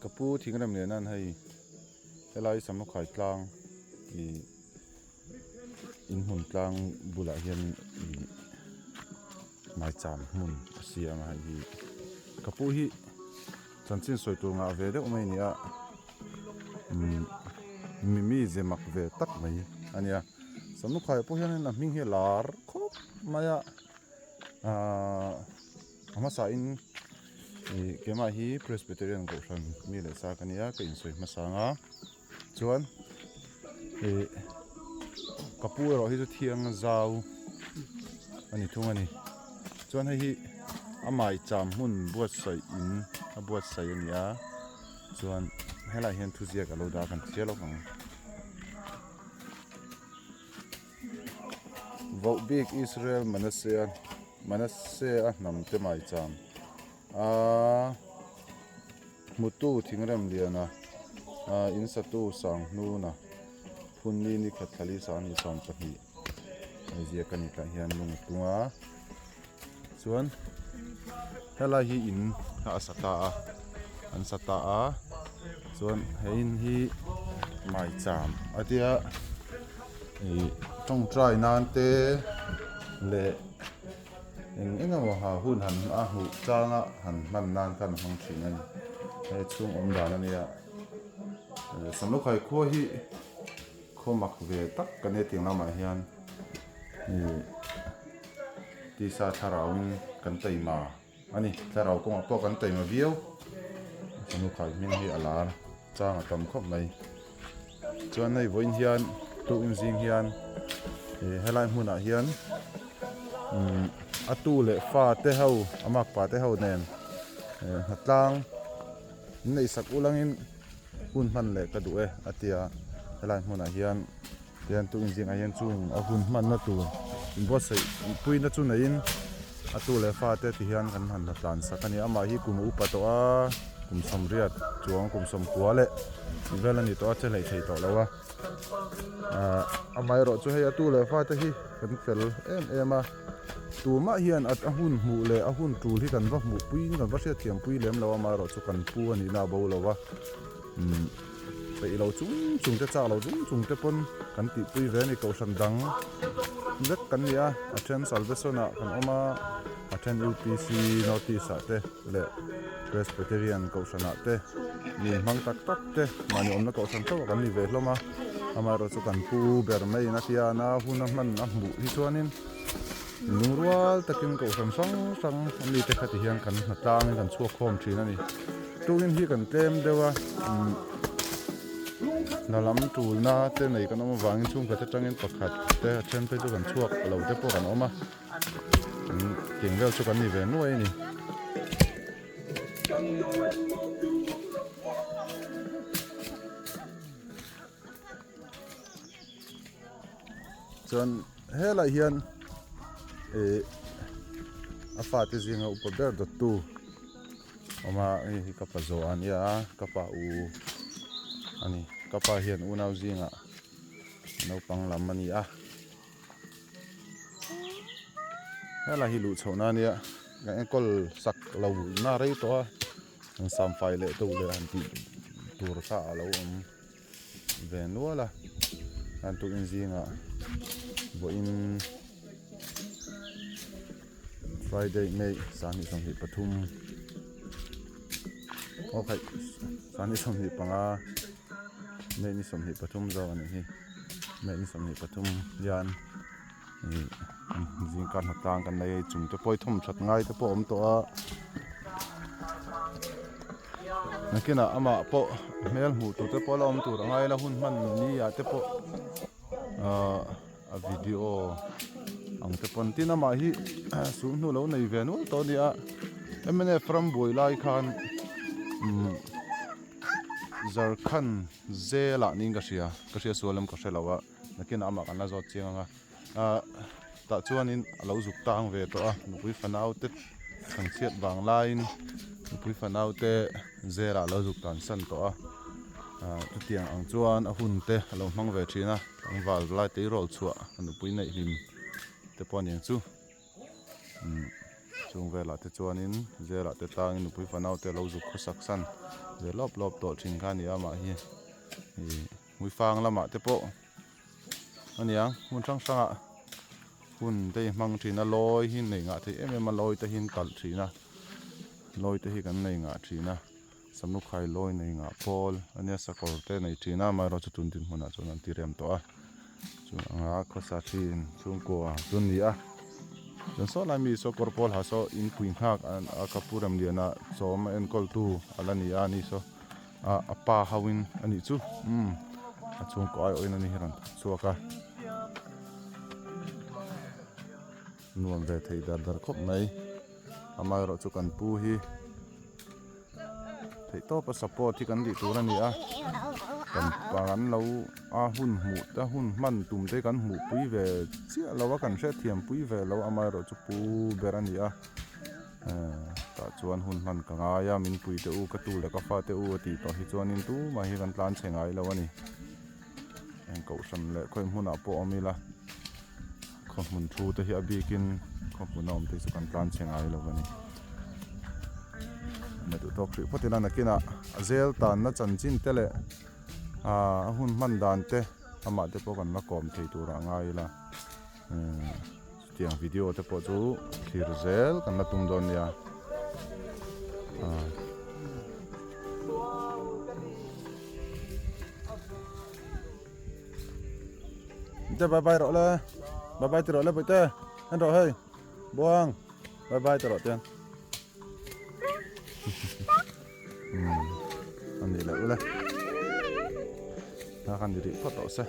กระปูทิ้งน้ำเหนือนั่นให้ไล่สำนักข่ายกลางอินหุ่นกลางบุระเฮียนไม้จามหุ่นเสียมาให้กระปูที่จันทร์สิ้นสวยตัวงาเวเดอไม่เนี่ยมีเจมักเวตักไหมอันเนี้ยสำนักข่ายพวกนั้นนะมิ่งเฮลาร์ครบมาอามาสายเกี่ยมาฮีเพรสเบเตอรียนกุศลมีเลสากันเนี่ยก็อินสวยมาสังอ่ะชวนกระปูเราที่จะเที่ยงเจ้าอันนี้ทุ่งอันนี้ชวนให้อามาจามหุ่นบวชใส่อินบวชใส่เนี่ยชวนให้เราเห็นทุเรียนกับเราได้กันเที่ยวแล้วกันวอลบิกอิสราเอลมันเสียนำเต็มไม้จามมุตุทิ้งเริ่มเรียนนะอินสตูสังนูนะพุ่นนี่ขัดทะเลสานสามปะฮีเจียกันนี่กันเฮียนลุงตัวส่วนเฮลาฮีอินอัสตาอันสตาส่วนเฮินฮีไม้จามอันเดียต้องใจนานเตเละเอ็งว่าหาหุ่นหันหูจ้างหันมันนานกันห้องสิ่งนั้นช่วงอมดานั่นเนี่ยสำนักข่ายขั้วที่ขั้วมักเวตักกันเนี่ยเตียงเรามาเฮียนที่ซาทาราวินกันเตยมาอันนี้ถ้าเราก็มาพวกกันเตยมาเบี้ยวสำนักข่ายมินที่อลาจ้างตำครบไหมจวนในวันเฮียนตัวอินซิงเฮียนให้ไล่หุ่นเฮียนอตูเล่ฟ้าเตะเฮาอามักป่าเตะเฮาแนนหัดล่างในสักอุลังอินหุ่นมันเล่กระดูอาเตียให้ไล่หุ่นเฮียนเฮียนตัวอินซิงเฮียนจูนเอาหุ่นมันน่าตัวอินบอสใส่ปุยน่าจูนไหนอินอตูเล่ฟ้าเตะที่เฮียนกันหันหัดลานสักกันนี้อามาฮีกุมอุปตัวกุมสมเรียดจวงกุมสมกัวเล่เวลานี้ตัวจะไหลใช้ต่อแล้ววะอามาเราจะให้อตูเล่ฟ้าเตะฮีกันเฟลมาตัวมาเฮียนอัดหุ่นหมูเล่หุ่นตูที่กันว่าหมูปุ้ยกันว่าเสียเทียมปุ้ยเลี้ยมเรามาเราจะกันปูอันนี้น่าเบาเราว่าไปเราจุงจะจ้าเราจุงจะปนกันติปุ้ยเวนี่เกาสันดังเล็กกันเนี่ยอาจารย์สัลเวสนะกันออกมาอาจารย์ UPC นอติสเตเล่เพรสเบเตอรียนเกาสันเตนี่มังตักเตมันยอมนักเกาสันตัวกันนี่เวลมาอามาเราจะกันปูเบอร์ไม่นักยานาหุ่นน้ำมันน้ำหมูที่ชวนนินลุงรัวตะกินกับสังมีแต่ขัดเฮียงกันหน้าต่างกันชั่วโคมทีนั่นนี่ตู้นี้ที่กันเต็มเดียวว่าน่าล้ำตูน่าเต้นไหนกันเอามาวางชุ่มกับจะจังเงินประคัดแต่เช่นไปดูกันชั่วเราได้พวกกันออกมาเก่งเร็วชั่วกันนี่เว้นไว้นี่ส่วนเฮล่าเฮียนอาฟาติซิงอุปเบอร์ดตูออกมากับปะโซอันนี้กับปะอูอันนี้กับปะเฮียนอูนาวซิงนาวปังลำมันนี่แล้วฮิลุชาวนาเนี่ยงั้นก็สักเราหน้าไรตัวสามไฟเลยตัวเลยอันที่ตัวรักษาเราเวนวัวละอันตัวอินซิงบ่อินFriday May สานิสมหิปทุมโอเคสานิสมหิปังเมนิสมหิปทุมเจ้าอันนี้เมนิสมหิปทุมยานนี่จริงการหักกลางกันในจุ่มจะปล่อยทุ่มชัดง่ายจะปอมตัวนักกินอามาปอเมลหูตัวจะปอลอมตัวง่ายแล้วหุ่นมันนี่อาจจะปอวิดีโออังเทปนที่น้ำมาฮีสูงนู่นแล้วในเวนุตอนนี้มันเนี่ยฟรัมบอยไลคันจาร์คันเซล่านิ่งก็เชียส่วนลำก็เชียแล้วว่านักกินอามากันน่าจะเจียงแต่ชวนนี้เราจุกตังเวตัวนุ้ยฟันเอาเตะสังเกตบางไลน์นุ้ยฟันเอาเตะเซล่าเราจุกตันสั้นตัวตุเตียงอังชวนหุ่นเตะเรามั่งเวทีนะอังวาลไล่เตะโรลชัวนุ้ยในหิมแต่ปอนอย่างจู่ chung vela te chuanin zela te tangin pui fanau te lo zuk khosak san ze lop to thin kha ni ama hi mui fang lama te po aniang mun sang sanga hun te mang thina loi hin nei nga the em loi te hin kal thina loi te hi kan nei nga thina samnu khai loi nei nga pol ania sakor te nei thina ma ro chutun tin hona chuan ti rem to a chu anga khosa thin chung ko a chun ni a dan so la mi so korpol ha so in kuin hak an akapuram liana som en kol tu alani ani so a pa hawin ani chu a chung ko ai oina ni hiran chuaka nuam ve thei dar khop mai amai ro chu kan pu hi thei to pa support thi kan di tur ani a kan paran lo a hun mu ta hun man tum te kan mu pui ve chia lo kan hre thiam pui ve lo amai ro chu pu berani a ta chuan hun man ka nga ya min pui te u ka tu le ka fa te u ti to hi chuan in tu ma hi kan tlan chengai lo ani en ko san le khoi hmuna po amila khom mun thu te hi abikin khom munom te su kan tlan chengai lo ani na tu tok ri potina nakina zel tan na chanchin tele hun man dan te ama te po kan na kom thei tur angai la tiang video te po chu thir zel kan na tum don ya te bye ro le bye ti ro le te an ro hei buang bye ti ro tianอันนี้แหละเลยถ้ากันดีๆพอต่อซะ